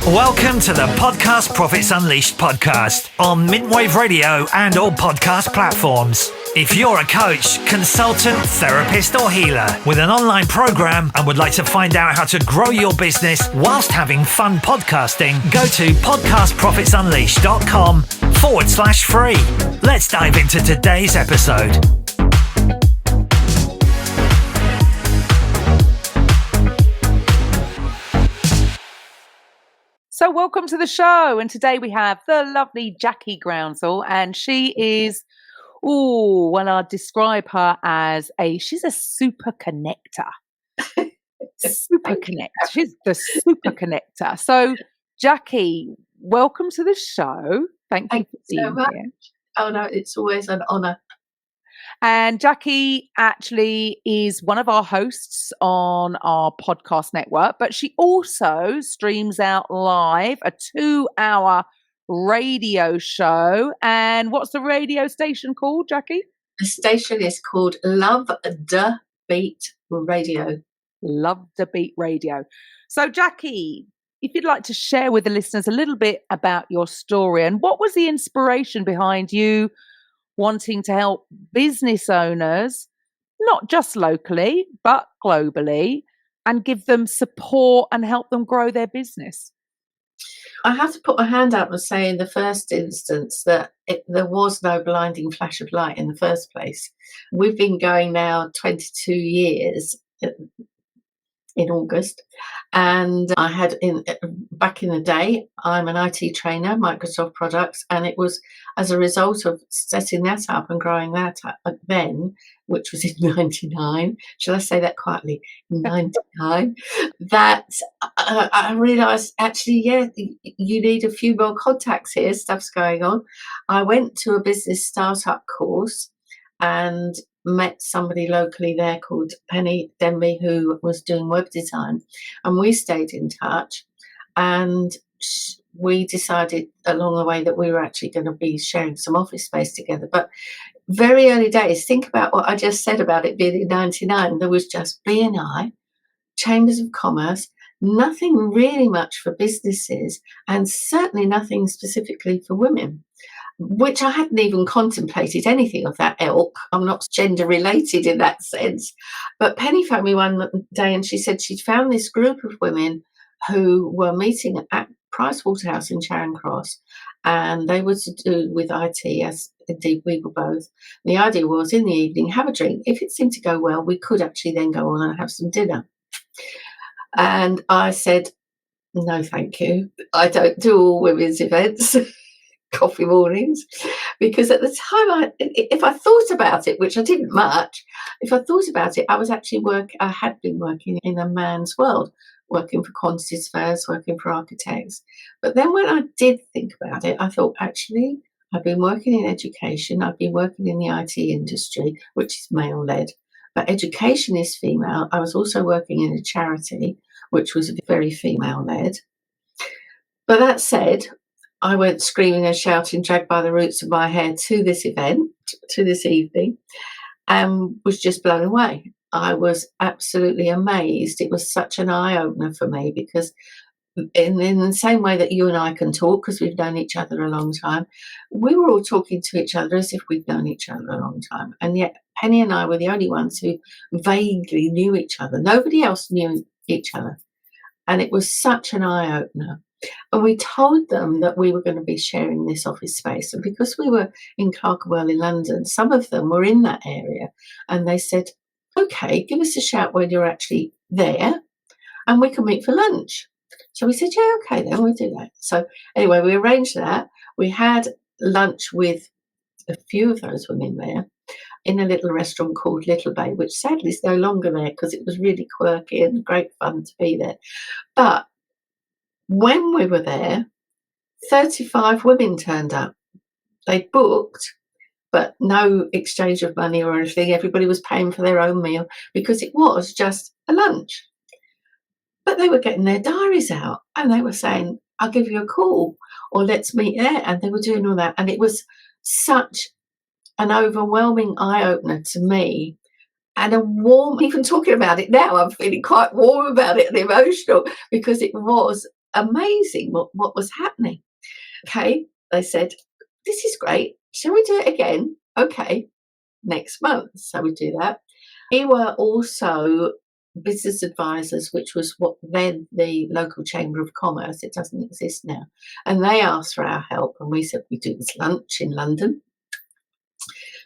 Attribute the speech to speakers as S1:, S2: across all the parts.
S1: Welcome to the Podcast Profits Unleashed podcast on Mintwave Radio and all podcast platforms. If you're a coach, consultant, therapist or healer with an online program and would like to find out how to grow your business whilst having fun podcasting, go to podcastprofitsunleashed.com/free. Let's dive into today's episode.
S2: So welcome to the show, and today we have the lovely Jackie Groundsell, and she is, I'd describe her as she's a super connector. Super connect. She's the super connector. So Jackie, welcome to the show. Thank you for being here.
S3: Oh no, it's always an honour.
S2: And Jackie actually is one of our hosts on our podcast network, but she also streams out live a 2-hour radio show. And what's the radio station called, Jackie?
S3: The station is called Love the Beat Radio.
S2: Love the Beat Radio. So Jackie, if you'd like to share with the listeners a little bit about your story and what was the inspiration behind you wanting to help business owners, not just locally, but globally, and give them support and help them grow their business?
S3: I have to put my hand up and say in the first instance that there was no blinding flash of light in the first place. We've been going now 22 years in August, and I had back in the day, I'm an IT trainer, Microsoft products, and it was as a result of setting that up and growing that up then, which was in 99, shall I say that quietly, 99, that I realised actually, you need a few more contacts here, stuff's going on. I went to a business startup course and met somebody locally there called Penny Denby, who was doing web design, and we stayed in touch, and we decided along the way that we were actually going to be sharing some office space together. But very early days, think about what I just said about it being in 99. There was just BNI, Chambers of Commerce, nothing really much for businesses, and certainly nothing specifically for women, which I hadn't even contemplated anything of that ilk. I'm not gender related in that sense. But Penny phoned me one day and she said she'd found this group of women who were meeting at Pricewaterhouse in Charing Cross, and they were to do with IT, as indeed we were both. The idea was in the evening, have a drink. If it seemed to go well, we could actually then go on and have some dinner. And I said, no, thank you. I don't do all women's events. Coffee mornings, because at the time if I thought about it, which I didn't much, if I thought about it, I had been working in a man's world, working for quantity surveyors, working for architects. But then when I did think about it, I thought, actually, I've been working in education, I've been working in the IT industry, which is male-led, but education is female. I was also working in a charity, which was very female-led. But that said, I went screaming and shouting, dragged by the roots of my hair to this event, to this evening, and was just blown away. I was absolutely amazed. It was such an eye-opener for me, because in the same way that you and I can talk, because we've known each other a long time, we were all talking to each other as if we'd known each other a long time. And yet Penny and I were the only ones who vaguely knew each other. Nobody else knew each other. And it was such an eye-opener. And we told them that we were going to be sharing this office space. And because we were in Clerkenwell in London, some of them were in that area. And they said, okay, give us a shout when you're actually there and we can meet for lunch. So we said, yeah, okay, then we'll do that. So anyway, we arranged that. We had lunch with a few of those women there in a little restaurant called Little Bay, which sadly is no longer there because it was really quirky and great fun to be there. But when we were there, 35 women turned up. They booked, but no exchange of money or anything. Everybody was paying for their own meal because it was just a lunch. But they were getting their diaries out and they were saying, I'll give you a call or let's meet there. And they were doing all that. And it was such an overwhelming eye-opener to me, and a warm, even talking about it now, I'm feeling quite warm about it and emotional, because it was amazing what was happening. Okay, they said, this is great. Shall we do it again? Okay, next month. So we do that. We were also business advisors, which was what then the local Chamber of Commerce. It doesn't exist now. And they asked for our help, and we said we do this lunch in London.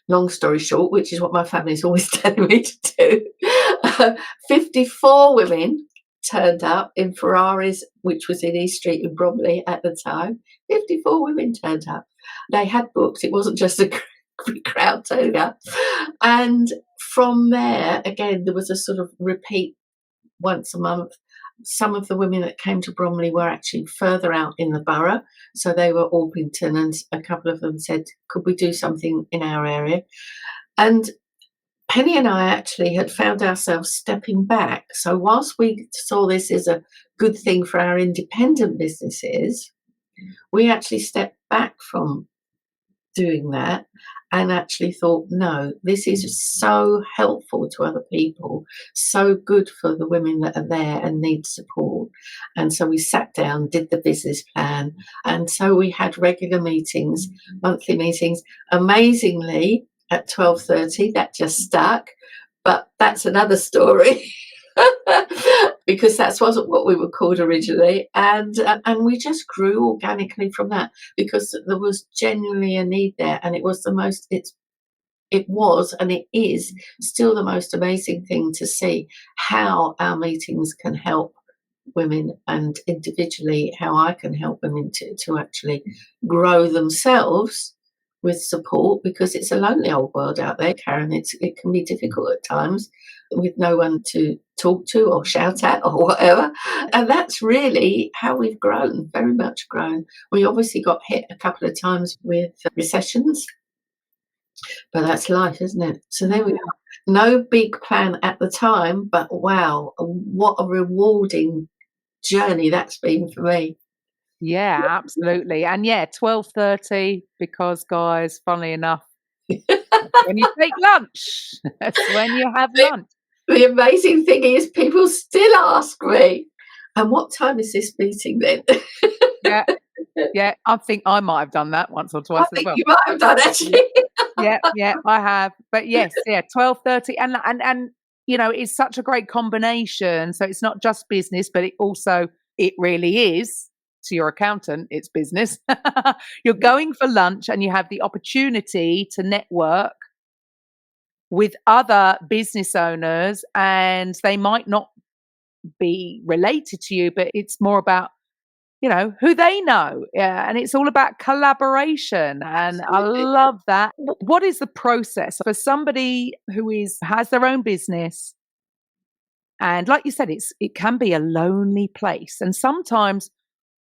S3: Long story short, which is what my family's always telling me to do, 54 women turned up in Ferraris, which was in East Street in Bromley at the time. 54 women turned up. They had books. It wasn't just a crowd turning up. And from there, again, there was a sort of repeat once a month. Some of the women that came to Bromley were actually further out in the borough. So they were Orpington, and a couple of them said, could we do something in our area? And Penny and I actually had found ourselves stepping back. So whilst we saw this as a good thing for our independent businesses, we actually stepped back from doing that and actually thought, no, this is so helpful to other people, so good for the women that are there and need support. And so we sat down, did the business plan, and so we had regular meetings, monthly meetings. Amazingly, at 12:30, that just stuck, but that's another story. Because that wasn't what we were called originally, and we just grew organically from that, because there was genuinely a need there, and it was and it is still the most amazing thing to see how our meetings can help women, and individually how I can help women to actually grow themselves with support, because it's a lonely old world out there, Karen. It can be difficult at times with no one to talk to or shout at or whatever. And that's really how we've grown, very much grown. We obviously got hit a couple of times with recessions, but that's life, isn't it? So there we are. No big plan at the time, but wow, what a rewarding journey that's been for me.
S2: Yeah, absolutely. And yeah, 12:30, because guys, funnily enough, when you take lunch, that's when you have lunch.
S3: The amazing thing is people still ask me, and what time is this meeting then?
S2: Yeah, I think I might have done that once or twice as well.
S3: You might have done, actually.
S2: Yeah, I have. But yes, 12:30, and it's such a great combination. So it's not just business, but it really is, to your accountant, it's business. You're going for lunch and you have the opportunity to network with other business owners, and they might not be related to you, but it's more about who they know. Yeah, and it's all about collaboration. And I love that. What is the process for somebody who has their own business? And like you said, it can be a lonely place. And sometimes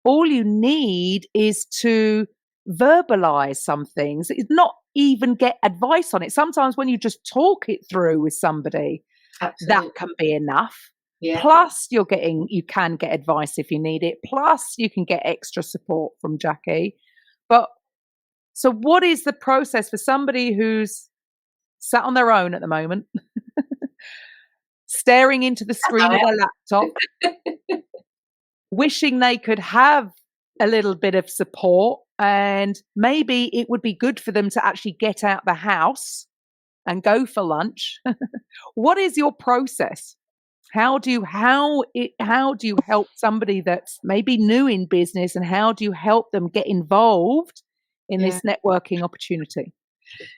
S2: all you need is to verbalize some things. It's not even get advice on it. Sometimes when you just talk it through with somebody,
S3: Absolutely.
S2: that can be enough.
S3: Yeah.
S2: Plus you can get advice if you need it. Plus you can get extra support from Jackie. But so what is the process for somebody who's sat on their own at the moment, staring into the screen of their laptop, wishing they could have a little bit of support, and maybe it would be good for them to actually get out the house and go for lunch? What is your process? How do you help somebody that's maybe new in business, and how do you help them get involved in this networking opportunity?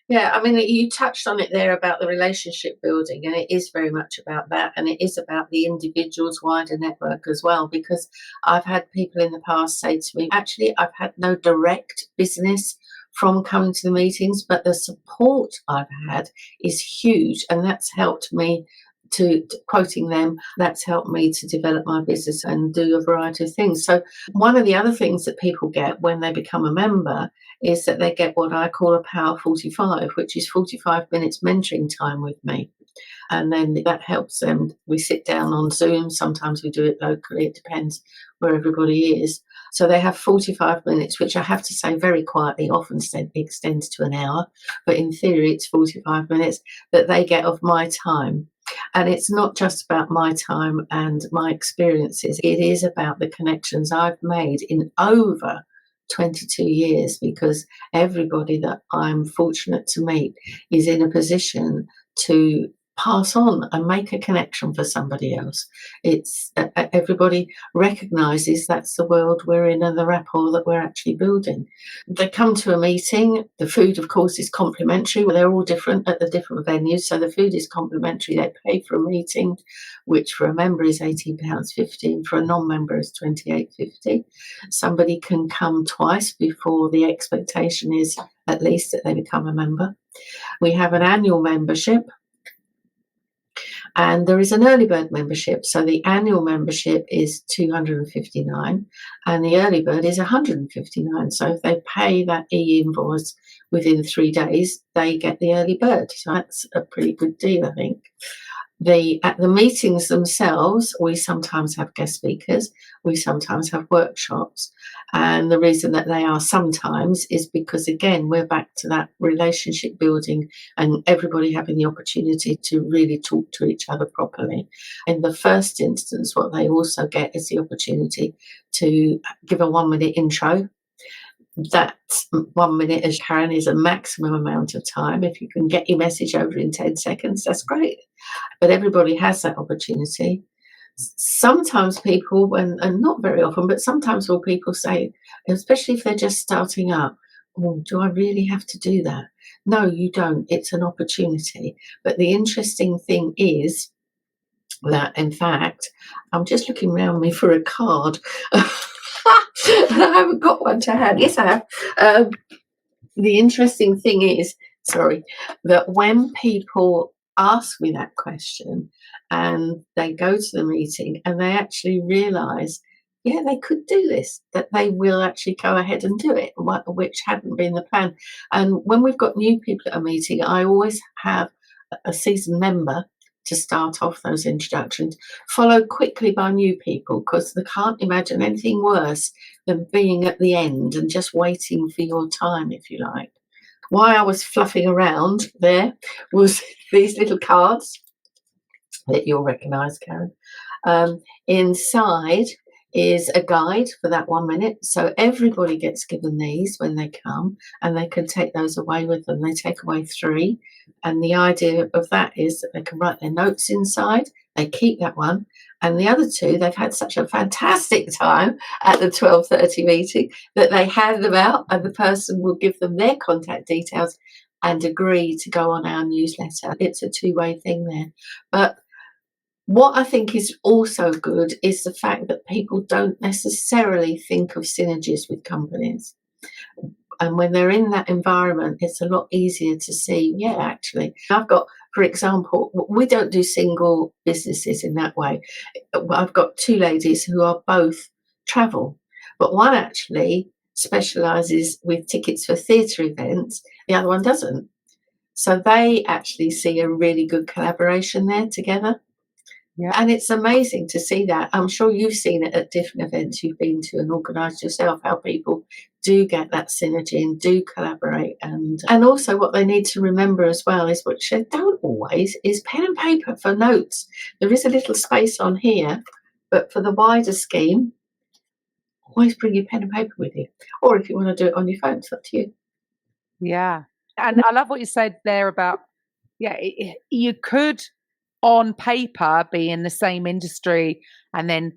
S3: Yeah, I mean, you touched on it there about the relationship building, and it is very much about that, and it is about the individual's wider network as well, because I've had people in the past say to me, actually, I've had no direct business from coming to the meetings, but the support I've had is huge, and that's helped me to quoting them, that's helped me to develop my business and do a variety of things. So one of the other things that people get when they become a member is that they get what I call a Power 45, which is 45 minutes mentoring time with me. And then that helps them. We sit down on Zoom. Sometimes we do it locally. It depends where everybody is. So they have 45 minutes, which I have to say very quietly often extends to an hour. But in theory, it's 45 minutes that they get of my time. And it's not just about my time and my experiences, it is about the connections I've made in over 22 years, because everybody that I'm fortunate to meet is in a position to pass on and make a connection for somebody else. It's everybody recognizes that's the world we're in and the rapport that we're actually building. They come to a meeting. The food, of course, is complimentary. They're all different at the different venues, so the food is complimentary. They pay for a meeting, which for a member is £18.50, and for a non-member is £28.50. Somebody can come twice before the expectation is at least that they become a member. We have an annual membership, and there is an early bird membership. So the annual membership is $259 and the early bird is $159. So if they pay that e-invoice within 3 days, they get the early bird. So that's a pretty good deal, I think. At the meetings themselves, we sometimes have guest speakers, we sometimes have workshops. And the reason that they are sometimes is because, again, we're back to that relationship building and everybody having the opportunity to really talk to each other properly. In the first instance, what they also get is the opportunity to give a 1-minute intro. That 1 minute, as Karen, is a maximum amount of time. If you can get your message over in 10 seconds, that's great. But everybody has that opportunity. Sometimes people, and not very often, but sometimes will people say, especially if they're just starting up, oh, do I really have to do that? No, you don't. It's an opportunity. But the interesting thing is that, in fact, I'm just looking around me for a card. And I haven't got one to hand. Yes, I have. The interesting thing is, that when people ask me that question and they go to the meeting and they actually realise, yeah, they could do this, that they will actually go ahead and do it, which hadn't been the plan. And when we've got new people at a meeting, I always have a seasoned member to start off those introductions, followed quickly by new people, because they can't imagine anything worse than being at the end and just waiting for your time, if you like. Why I was fluffing around there was these little cards that you'll recognise, Karen. Inside is a guide for that 1 minute. So everybody gets given these when they come, and they can take those away with them. They take away 3. And the idea of that is that they can write their notes inside. They keep that one. And the other 2, they've had such a fantastic time at the 12:30 meeting that they hand them out, and the person will give them their contact details and agree to go on our newsletter. It's a 2-way thing there. But what I think is also good is the fact that people don't necessarily think of synergies with companies. And when they're in that environment, it's a lot easier to see, yeah, actually. I've got, for example, we don't do single businesses in that way. I've got 2 ladies who are both travel, but one actually specialises with tickets for theatre events, the other one doesn't. So they actually see a really good collaboration there together.
S2: Yeah.
S3: And it's amazing to see that. I'm sure you've seen it at different events you've been to and organised yourself, how people do get that synergy and do collaborate. And also what they need to remember as well is, which they don't always, is pen and paper for notes. There is a little space on here, but for the wider scheme, always bring your pen and paper with you. Or if you want to do it on your phone, it's up to you.
S2: Yeah. And I love what you said there about, you could on paper be in the same industry, and then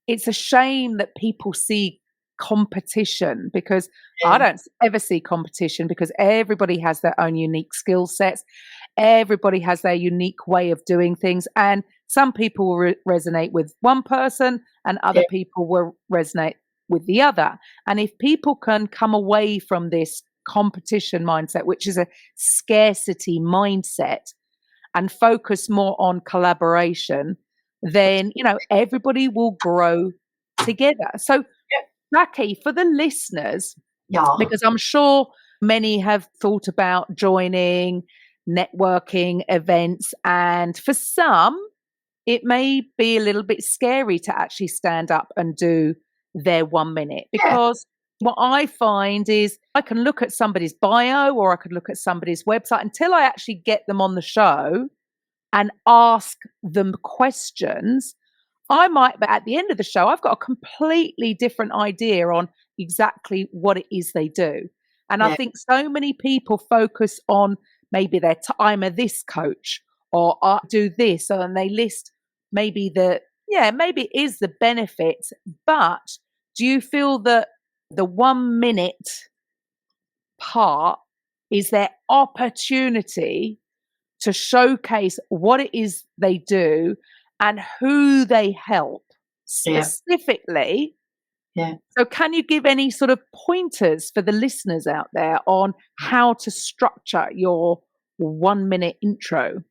S2: it's a shame that people see competition, because I don't ever see competition, because everybody has their own unique skill sets, everybody has their unique way of doing things, and some people will resonate with one person and other people will resonate with the other. And if people can come away from this competition mindset, which is a scarcity mindset, and focus more on collaboration, then, everybody will grow together. So, Jackie, for the listeners, because I'm sure many have thought about joining networking events, and for some, it may be a little bit scary to actually stand up and do their 1 minute, because what I find is I can look at somebody's bio or I could look at somebody's website until I actually get them on the show. and ask them questions, I might, but at the end of the show, I've got a completely different idea on exactly what it is they do. And I
S3: Yeah.
S2: think so many people focus on maybe their I'm a this coach, or I do this, and they list maybe maybe it is the benefits, but do you feel that the 1 minute part is their opportunity to showcase what it is they do and who they help
S3: Yeah.
S2: specifically?
S3: Yeah.
S2: So can you give any sort of pointers for the listeners out there on how to structure your 1 minute intro?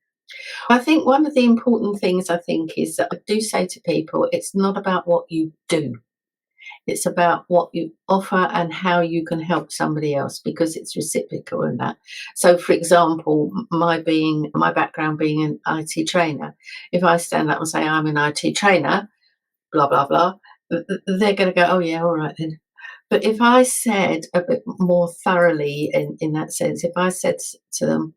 S3: I think one of the important things is that I do say to people, it's not about what you do. It's about what you offer and how you can help somebody else, because it's reciprocal in that. So, for example, my background being an IT trainer, if I stand up and say I'm an IT trainer, blah blah blah, they're going to go, oh yeah, all right then. But if I said a bit more thoroughly in that sense, if I said to them,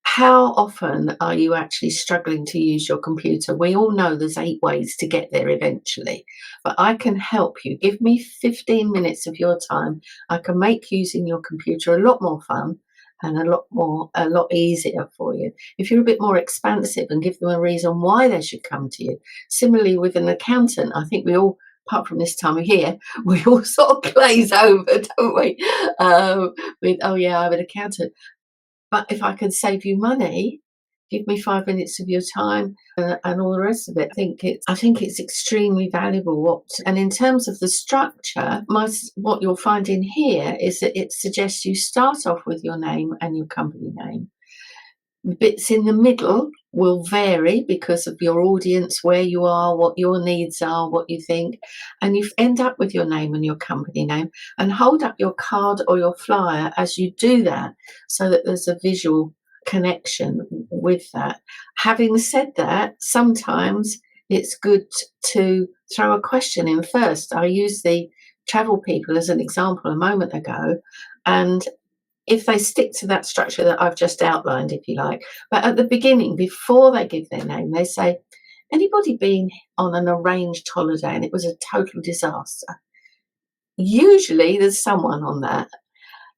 S3: how often are you actually struggling to use your computer? We all know there's 8 ways to get there eventually, but I can help you. Give me 15 minutes of your time. I can make using your computer a lot more fun and a lot easier for you. If you're a bit more expansive and give them a reason why they should come to you. Similarly with an accountant, I think we all, apart from this time of year, we all sort of glaze over, don't we? With, oh yeah, I'm an accountant. But if I can save you money, give me 5 minutes of your time, and all the rest of it. I think it's extremely valuable. And in terms of the structure, what you'll find in here is that it suggests you start off with your name and your company name. The bits in the middle will vary because of your audience, where you are, what your needs are, what you think. And you end up with your name and your company name, and hold up your card or your flyer as you do that, so that there's a visual connection with that. Having said that, sometimes it's good to throw a question in first. I used the travel people as an example a moment ago, and if they stick to that structure that I've just outlined, if you like, but at the beginning, before they give their name, they say, anybody been on an arranged holiday and it was a total disaster? Usually there's someone on that.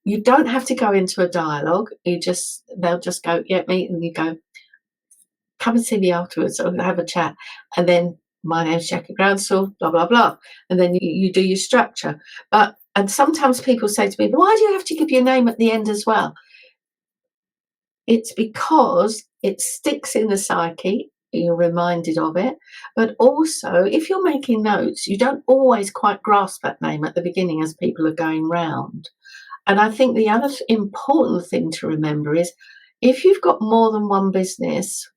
S3: You don't have to go into a dialogue. They'll just go, yeah, me, and you go, come and see me afterwards, or have a chat. And then, my name's Jackie Groundsell, blah, blah, blah. And then you do your structure. And sometimes people say to me, why do you have to give your name at the end as well? It's because it sticks in the psyche, you're reminded of it. But also, if you're making notes, you don't always quite grasp that name at the beginning as people are going round. And I think the other important thing to remember is, if you've got more than one business,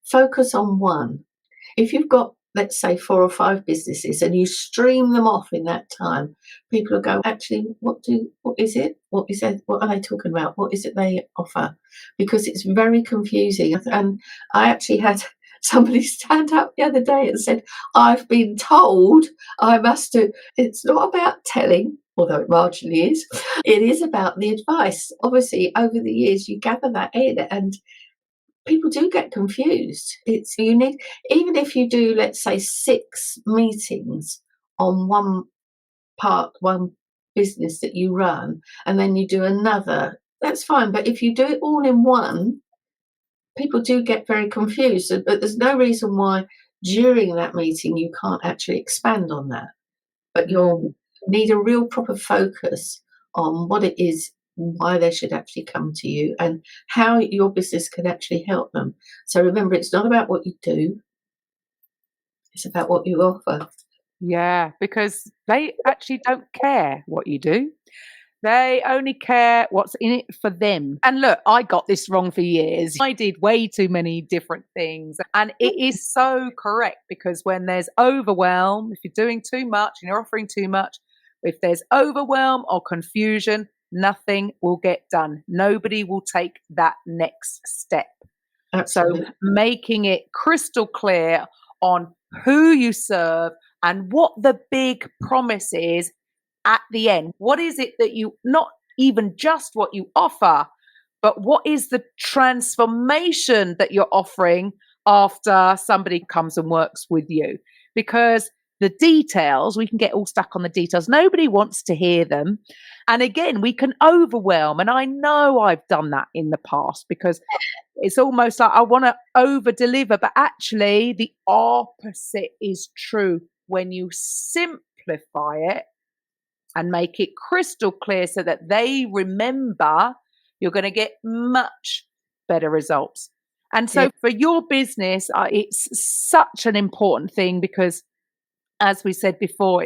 S3: focus on one. If you've got, let's say, 4 or 5 businesses and you stream them off in that time, people will go, actually, what is it? What is it? What are they talking about? What is it they offer? Because it's very confusing. And I actually had somebody stand up the other day and said, I've been told I must do. It's not about telling, although it marginally is. It is about the advice. Obviously, over the years, you gather that in, and people do get confused. You need, even if you do, let's say, 6 meetings on one business that you run, and then you do another, that's fine. But if you do it all in one, people do get very confused. But there's no reason why during that meeting you can't actually expand on that. But you'll need a real proper focus on what it is, why they should actually come to you, and how your business can actually help them. So remember, it's not about what you do, it's about what you offer.
S2: Yeah, because they actually don't care what you do. They only care what's in it for them. And look, I got this wrong for years. I did way too many different things. And it is so correct, because when there's overwhelm, if you're doing too much and you're offering too much, if there's overwhelm or confusion, nothing will get done. Nobody will take that next step.
S3: Absolutely.
S2: So making it crystal clear on who you serve and what the big promise is at the end. What is it that you, not even just what you offer, but what is the transformation that you're offering after somebody comes and works with you? Because the details, we can get all stuck on the details. Nobody wants to hear them. And again, we can overwhelm. And I know I've done that in the past because it's almost like I want to over deliver, but actually the opposite is true. When you simplify it and make it crystal clear so that they remember, you're going to get much better results. And so for your business, it's such an important thing because, as we said before,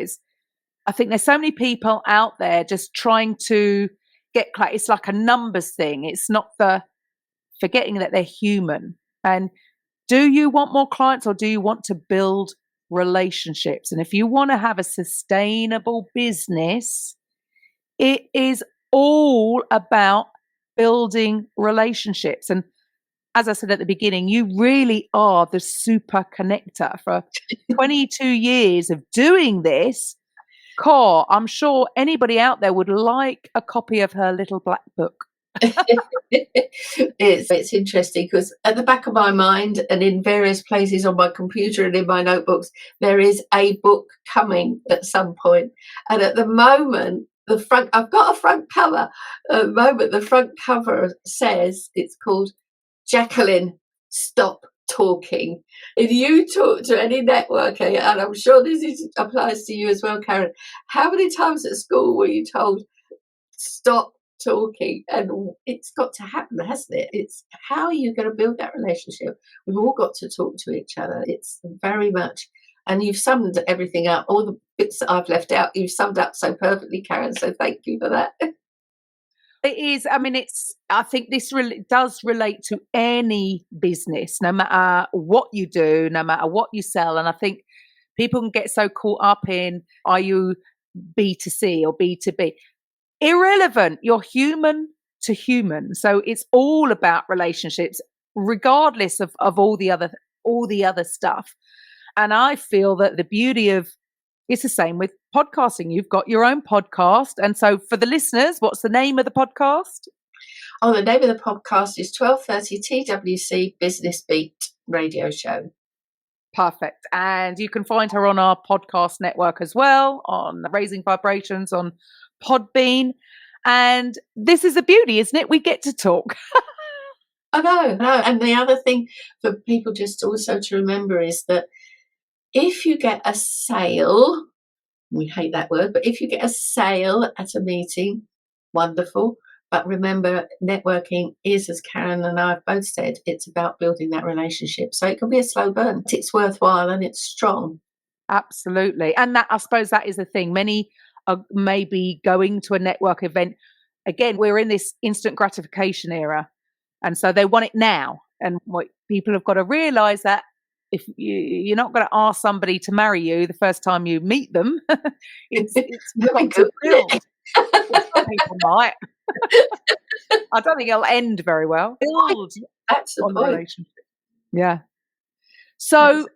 S2: I think there's so many people out there just trying to get, it's like a numbers thing. It's not forgetting that they're human. And do you want more clients or do you want to build relationships? And if you want to have a sustainable business, it is all about building relationships. And as I said at the beginning, you really are the super connector. For 22 years of doing this, I'm sure anybody out there would like a copy of her little black book.
S3: It's interesting because at the back of my mind and in various places on my computer and in my notebooks, there is a book coming at some point. And at the moment, I've got a front cover. At the moment, the front cover says it's called Jacqueline, Stop Talking. If you talk to any networker, and I'm sure this applies to you as well, Karen, how many times at school were you told, stop talking? And it's got to happen, hasn't it? It's how are you going to build that relationship? We've all got to talk to each other. It's very much, and you've summed everything up, all the bits that I've left out, you've summed up so perfectly, Karen, so thank you for that.
S2: It is. I mean, I think this really does relate to any business, no matter what you do, no matter what you sell. And I think people can get so caught up in, are you B2C or B2B? Irrelevant. You're human to human. So it's all about relationships, regardless of all the other stuff. And I feel that the beauty of it's the same with podcasting. You've got your own podcast. And so for the listeners, what's the name of the podcast?
S3: Oh, the name of the podcast is 1230 TWC Business Beat Radio Show.
S2: Perfect. And you can find her on our podcast network as well, on Raising Vibrations, on Podbean. And this is a beauty, isn't it? We get to talk.
S3: I know. And the other thing for people just also to remember is that if you get a sale, we hate that word, but if you get a sale at a meeting, wonderful. But remember, networking is, as Karen and I have both said, it's about building that relationship. So it can be a slow burn. It's worthwhile and it's strong.
S2: Absolutely. And that, I suppose that is the thing. Many are maybe going to a network event. Again, we're in this instant gratification era. And so they want it now. And what people have got to realize that if you're not going to ask somebody to marry you the first time you meet them, it's not to build. Some people might. I don't think it'll end very well. Build
S3: That's the
S2: on the
S3: point.
S2: relationship. Yeah. So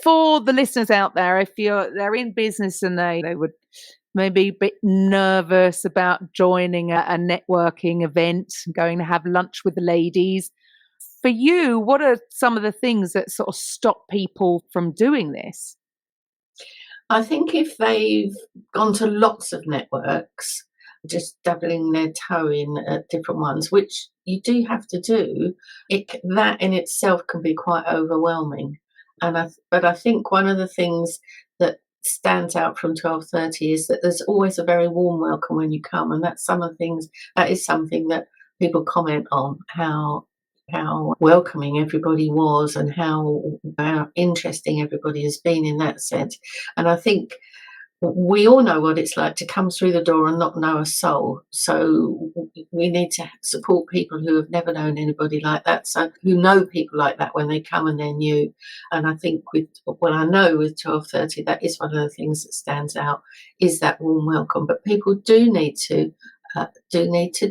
S2: for the listeners out there, if they're in business and they would maybe a bit nervous about joining a networking event, going to have lunch with the ladies, for you, what are some of the things that sort of stop people from doing this?
S3: I think if they've gone to lots of networks, just dabbling their toe in at different ones, which you do have to do, that in itself can be quite overwhelming. But I think one of the things that stands out from 1230 is that there's always a very warm welcome when you come, and that is something that people comment on, how welcoming everybody was and how interesting everybody has been in that sense. And I think we all know what it's like to come through the door and not know a soul. So we need to support people who have never known anybody like that, so who know people like that when they come and they're new. And I think with 1230, that is one of the things that stands out, is that warm welcome. But people do need to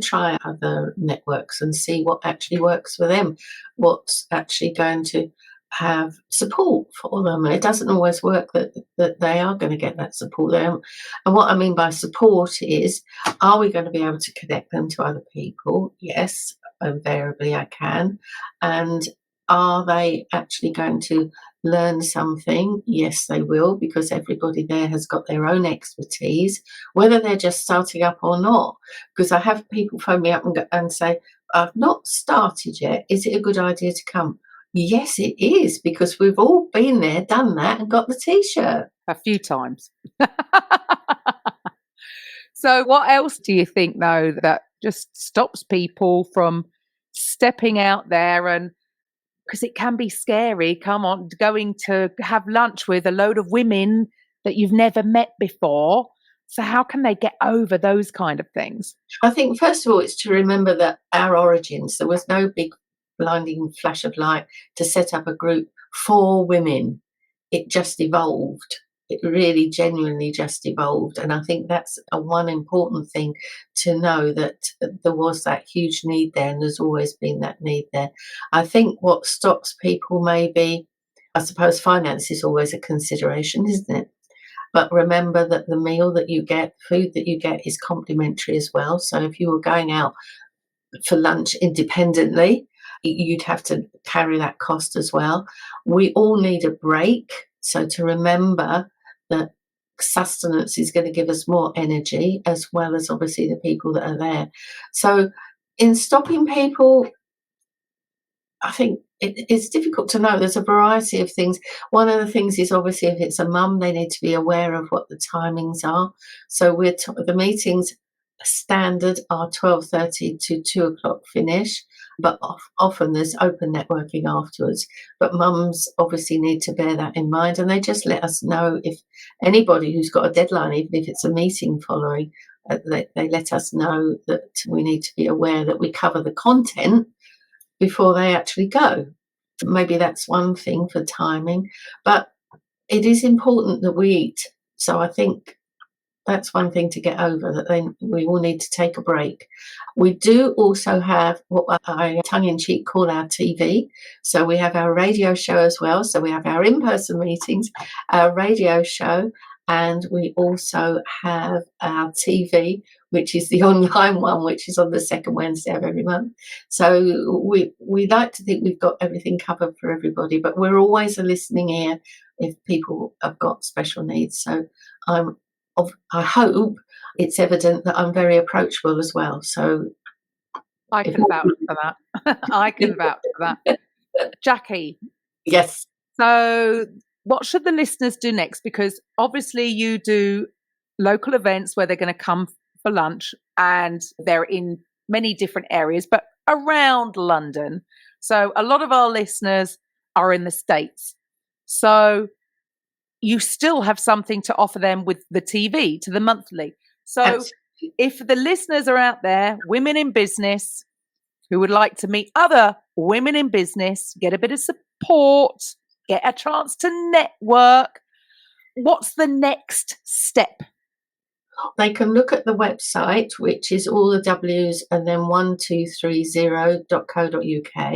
S3: try other networks and see what actually works for them, what's actually going to have support for them. It doesn't always work that they are going to get that support there. And what I mean by support is, are we going to be able to connect them to other people? Yes. invariably I can. And are they actually going to learn something? Yes, they will, because everybody there has got their own expertise, whether they're just starting up or not. Because I have people phone me up and say, I've not started yet. Is it a good idea to come? Yes, it is, because we've all been there, done that, and got the T-shirt.
S2: A few times. So what else do you think, though, that just stops people from stepping out there? And because it can be scary, come on, going to have lunch with a load of women that you've never met before. So how can they get over those kind of things?
S3: I think, first of all, it's to remember that our origins, there was no big blinding flash of light to set up a group for women. It just evolved. It really genuinely just evolved. And I think that's one important thing to know, that there was that huge need there, and there's always been that need there. I think what stops people maybe, I suppose finance is always a consideration, isn't it? But remember that the meal that you get, food that you get, is complimentary as well. So if you were going out for lunch independently, you'd have to carry that cost as well. We all need a break. So to remember that sustenance is going to give us more energy, as well as obviously the people that are there. So in stopping people, I think it's difficult to know. There's a variety of things. One of the things is, obviously, if it's a mum, they need to be aware of what the timings are. So the meetings standard are 12:30 to 2 o'clock finish, but often there's open networking afterwards. But mums obviously need to bear that in mind, and they just let us know if anybody who's got a deadline, even if it's a meeting following, they let us know that we need to be aware that we cover the content before they actually go. Maybe that's one thing for timing, but it is important that we eat. So I think that's one thing to get over, that we all need to take a break. We do also have what I tongue-in-cheek call our TV. So we have our radio show as well. So we have our in-person meetings, our radio show, and we also have our TV, which is the online one, which is on the second Wednesday of every month. So we like to think we've got everything covered for everybody, but we're always a listening ear if people have got special needs. So I hope it's evident that I'm very approachable as well. So
S2: I can vouch for that. I can vouch for that. Jackie.
S3: Yes.
S2: So what should the listeners do next? Because obviously you do local events where they're going to come for lunch, and they're in many different areas, but around London. So a lot of our listeners are in the States. So you still have something to offer them with the TV, to the monthly. So
S3: Absolutely.
S2: If the listeners are out there, women in business, who would like to meet other women in business, get a bit of support, get a chance to network, what's the next step?
S3: They can look at the website, which is all the W's and then 1230.co.uk.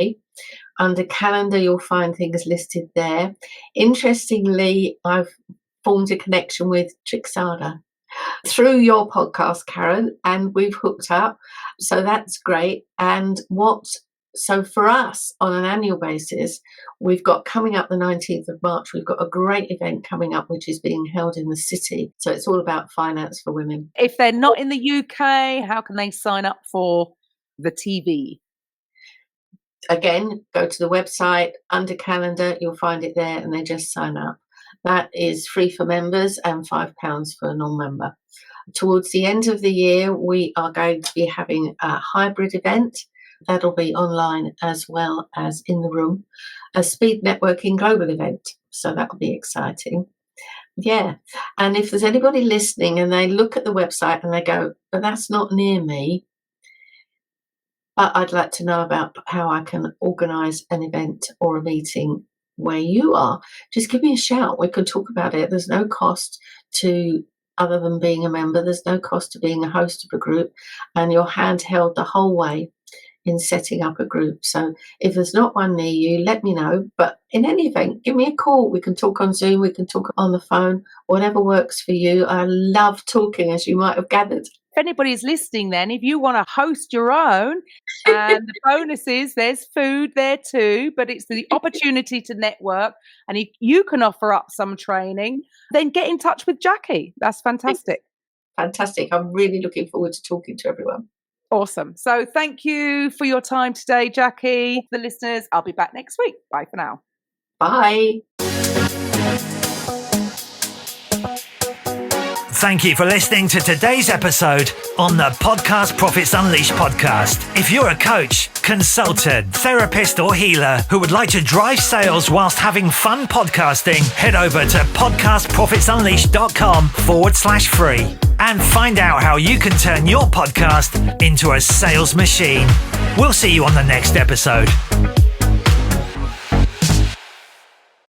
S3: Under calendar, you'll find things listed there. Interestingly, I've formed a connection with Trixada through your podcast, Karen, and we've hooked up. So that's great. And so for us, on an annual basis, we've got coming up the 19th of March, we've got a great event coming up, which is being held in the city. So it's all about finance for women.
S2: If they're not in the UK, how can they sign up for the TV?
S3: Again, go to the website, under calendar, you'll find it there, and they just sign up. That is free for members and £5 for a non-member. Towards the end of the year, we are going to be having a hybrid event. That'll be online as well as in the room, a speed networking global event. So that'll be exciting. Yeah. And if there's anybody listening and they look at the website and they go, but that's not near me, but I'd like to know about how I can organise an event or a meeting where you are, just give me a shout. We can talk about it. There's no cost to, other than being a member, there's no cost to being a host of a group, and you're handheld the whole way in setting up a group. So if there's not one near you, let me know. But in any event, give me a call. We can talk on Zoom, we can talk on the phone, whatever works for you. I love talking, as you might have gathered.
S2: if anybody's listening then, if you want to host your own, and the bonus is there's food there too, but it's the opportunity to network, and you can offer up some training, then get in touch with Jackie. That's fantastic.
S3: Fantastic. I'm really looking forward to talking to everyone.
S2: Awesome. So thank you for your time today, Jackie. For the listeners, I'll be back next week. Bye for now.
S3: Bye.
S1: Thank you for listening to today's episode on the Podcast Profits Unleashed podcast. If you're a coach, consultant, therapist, or healer who would like to drive sales whilst having fun podcasting, head over to podcastprofitsunleashed.com/free and find out how you can turn your podcast into a sales machine. We'll see you on the next episode.